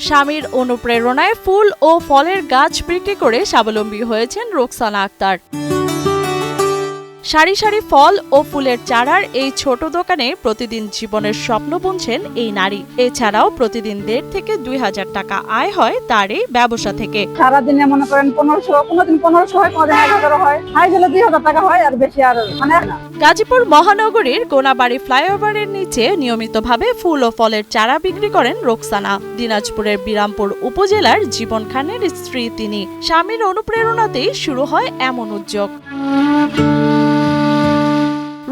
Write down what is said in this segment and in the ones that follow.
স্বামীর অনুপ্রেরণায় ফুল ও ফলের গাছ বিক্রি করে স্বাবলম্বী হয়েছেন রোকসানা আক্তার। সারি সারি ফল ও ফুলের চারার এই ছোট দোকানে প্রতিদিন জীবনের স্বপ্ন বুনছেন এই নারী। এছাড়াও প্রতিদিন ১,৫০০ থেকে ২,০০০ টাকা আয় হয় তার এই ব্যবসা থেকে। সারাদিনে মনে করেন ১৫০০, কোনোদিন ১৫০০ হয়, কোনোদিন ১,০০০ হয়, হাই গেলে ২,০০০ টাকা হয়, আর বেশি আর মানে না। গাজীপুর মহানগরীর কোনাবাড়ি ফ্লাইওভারের নিচে নিয়মিতভাবে ফুল ও ফলের চারা বিক্রি করেন রোকসানা। দিনাজপুরের বিরামপুর উপজেলার জীবন খানের স্ত্রী তিনি। স্বামীর অনুপ্রেরণাতেই শুরু হয় এমন উদ্যোগ।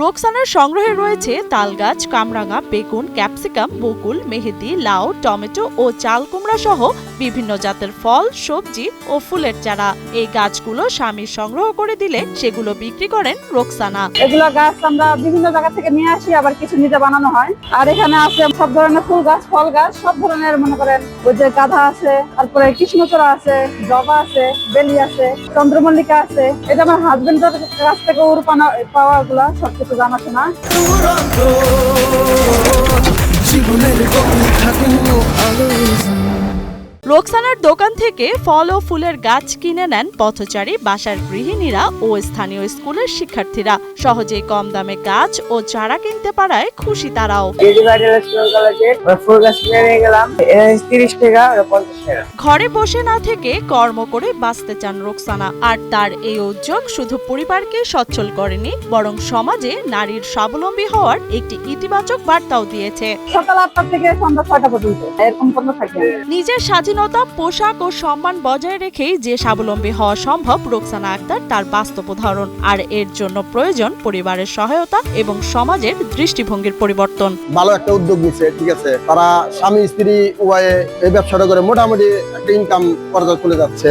রোকসানার সংগ্রহে রয়েছে তালগাছ, কামরাঙা, বেগুন, ক্যাপসিকাম, বকুল, মেহেদি, লাউ, টমেটো ও চাল কুমড়া সহ বিভিন্ন জাতের ফল, সবজি ও ফুলের চারা। এই গাছগুলো স্বামী সংগ্রহ করে দিলে সেগুলো বিক্রি করেন রোকসানা। এগুলো গাছ আমরা বিভিন্ন জায়গা থেকে নিয়ে আসি, আবার কিছু নিজে বানানো হয়। আর এখানে আছে সব ধরনের ফুল গাছ, ফল গাছ, সব ধরনের মনে করেন ওই যে গাধা আছে, তারপরে কৃষ্ণচূড়া আছে, জবা আছে, বেলি আছে, চন্দ্রমল্লিকা আছে। এটা আমার হাজবেন্ডের কাছ থেকে পাওয়া গুলা সবকিছু জানাশোনা। রোকসানার দোকান থেকে ফল ও ফুলের গাছ কিনে নেন পথচারী, বাসার গৃহিণীরা ও স্থানীয় স্কুলের শিক্ষার্থীরা। সহজেই কম দামে গাছ ও চারা কিনতে পারায় খুশি তারাও। ঘরে বসে না থেকে কর্ম করে বাঁচতে চান রোকসানা। আর তার এই উদ্যোগ শুধু পরিবারকে সচ্ছল করেনি, বরং সমাজে নারীর স্বাবলম্বী হওয়ার একটি ইতিবাচক বার্তাও দিয়েছে। সকাল ৮টা থেকে সন্ধ্যা ৬টা পর্যন্ত এরকম পর্যন্ত থাকে। নিজের স্বাধীনতা, পোশাক ও সম্মান বজায় রেখেই যে স্বাবলম্বী হওয়া সম্ভব, রোকসানা আক্তার তার বাস্তব উদাহরণ। আর এর জন্য প্রয়োজন পরিবারের সহায়তা এবং সমাজের দৃষ্টিভঙ্গির পরিবর্তন। ভালো একটা উদ্যোগ নিচ্ছে, ঠিক আছে। তারা স্বামী স্ত্রী উভয়ে এই ব্যবসাটা করে মোটামুটি একটা ইনকাম করা চলে যাচ্ছে।